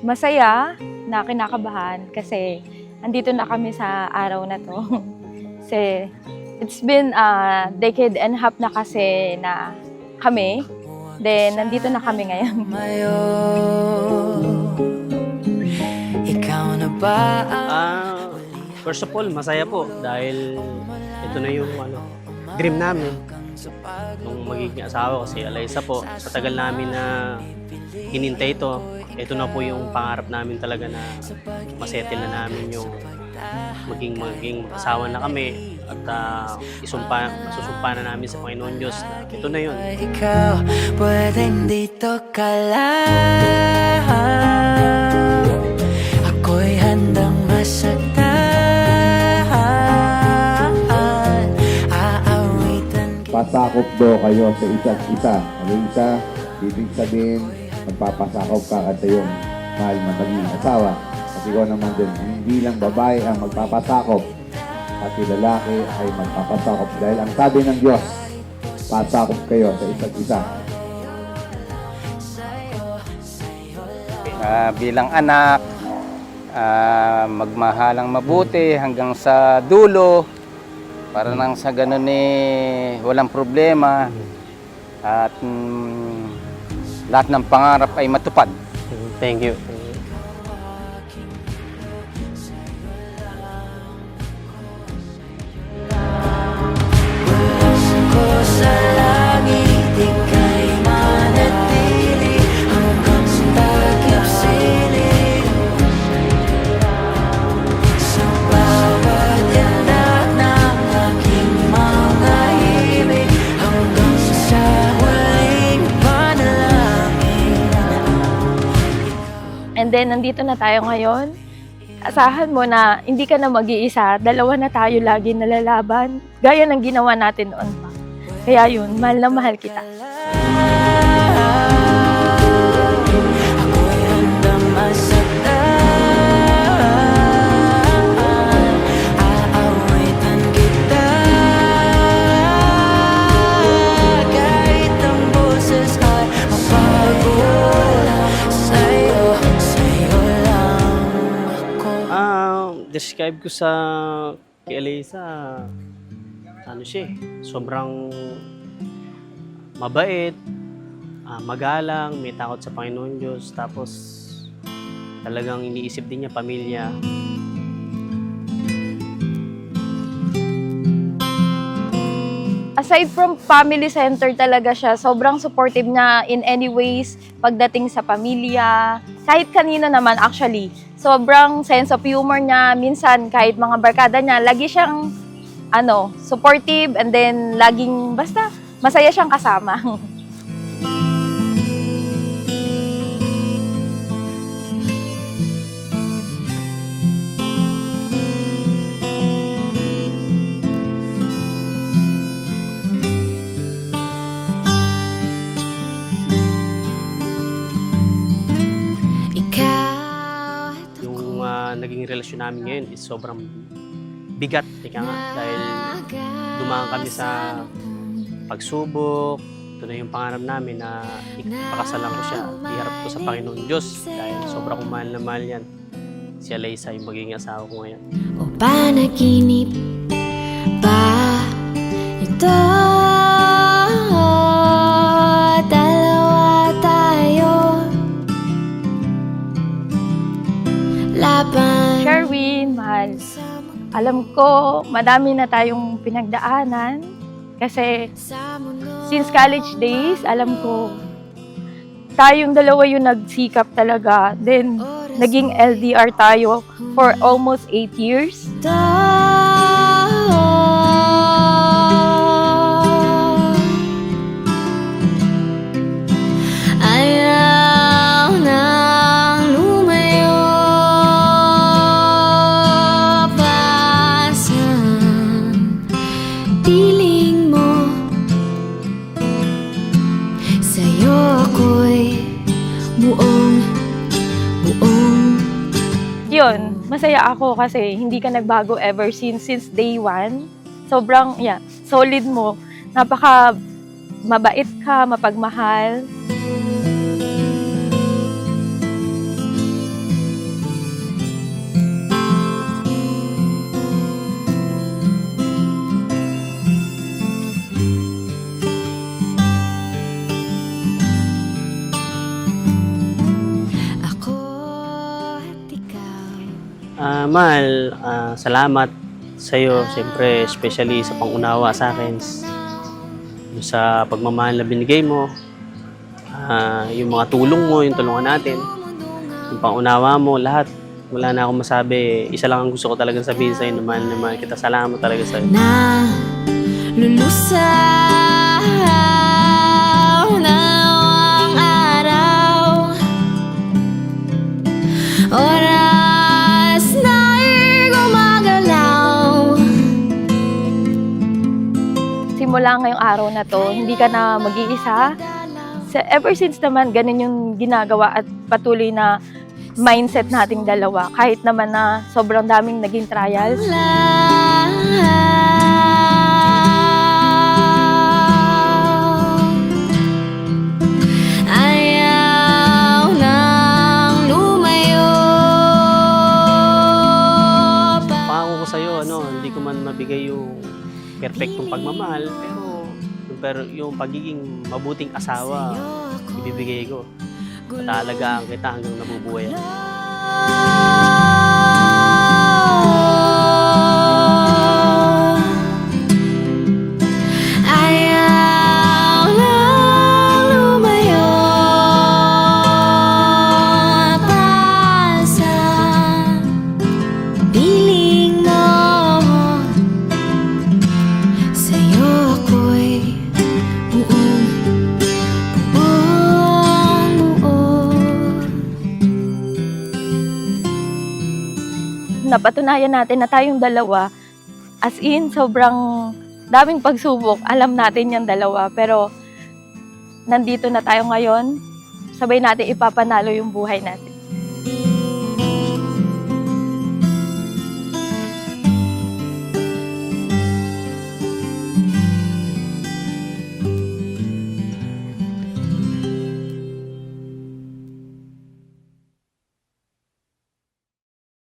Masaya na kinakabahan kasi andito na kami sa araw na to. Kasi it's been a decade and a half na kasi na kami. Then, nandito na kami ngayon. First of all, masaya po dahil ito na yung dream namin nung magiging asawa ko si Alyssa po. Sa tagal namin na hinintay ito, ito na po yung pangarap namin talaga na masettle na namin yung maging asawa na kami at masusumpa na namin sa Panginoon Diyos na ito na yun. Ikaw, pwedeng dito ka lang. Ako'y handang masaktan. Aawitan kita. Pasakop daw kayo sa isa't isa. Alyssa, ibig sabihin, magpapasakop ka at iyong mahal na maging asawa. At ikaw naman din, hindi lang babae ang magpapasakop, pati lalaki ay magpapasakop. Dahil ang sabi ng Diyos, pasakop kayo sa isa't isa. Bilang anak, magmahalang mabuti hanggang sa dulo para nang sa ganun walang problema at lahat ng pangarap ay matupad. Thank you. Ko sa langit, ika'y manatili hanggang sa takip siling. Sa bawat yanak ng aking mga himig hanggang sa huling panalangin. And then, nandito na tayo ngayon. Asahan mo na hindi ka na mag-iisa. Dalawa na tayo lagi nalalaban. Gaya ng ginawa natin noon pa. Kaya yun, mahal na mahal kita. Ako'y handang masaktan. Aawitan kita. Kahit ang boses ay mapagod. Sa'yo lang ako. Describe ko kay Alyssa, siya sobrang mabait, magalang, may takot sa Panginoon Diyos, tapos talagang iniisip din niya pamilya. Aside from family center talaga siya, sobrang supportive niya in any ways pagdating sa pamilya. Kahit kanino naman actually, sobrang sense of humor niya. Minsan kahit mga barkada niya, lagi siyang supportive and then laging basta masaya siyang kasama. Yung naging relasyon namin ngayon is sobrang bigat, ika nga, dahil dumaan kami sa pagsubok. Ito na yung pangarap namin na ipakasalan ko siya, iharap ko sa Panginoon Diyos dahil sobrang mahal na mahal yan. Si Alyssa yung magiging asawa ko ngayon. O panaginip ba ito? Dalawa tayo laban. Sherwin, mahal. Alam ko, madami na tayong pinagdaanan kasi since college days, alam ko, tayong dalawa yung nagsikap talaga. Then, naging LDR tayo for almost 8 years. Ayaw nang lumayo pa sa piling mo. Sa'yo ako'y buong Yun, masaya ako kasi hindi ka nagbago ever since day one. Sobrang, solid mo. Napaka mabait ka, mapagmahal. Mahal, salamat sa iyo, siyempre, especially sa pangunawa sa akin, sa pagmamahal na binigay mo, yung mga tulong mo, yung tulungan natin, yung pangunawa mo, lahat. Wala na akong masabi. Isa lang ang gusto ko talagang sabihin sa'yo, naman kita. Salamat talaga sa'yo. Na lulusaw na ang araw, oras na'y gumagalaw. Simula ngayong araw na to, hindi ka na mag-iisa. Ever since naman, ganun yung ginagawa at patuloy na mindset nating dalawa. Kahit naman na sobrang daming naging trials. Ayaw nang lumayo pa. Pangako ko sa'yo, hindi ko man mabigay yung perfectong pagmamahal, pero yung pagiging mabuting asawa, ibibigay ko. Pataalagaan kita hanggang nabubuhay ako. Ayaw nang lumayo pa sa piling mo. Sa'yo ako'y buong buo. Napatunayan natin na tayong dalawa, as in, sobrang daming pagsubok. Alam natin yung dalawa, pero nandito na tayo ngayon. Sabay natin ipapanalo yung buhay natin.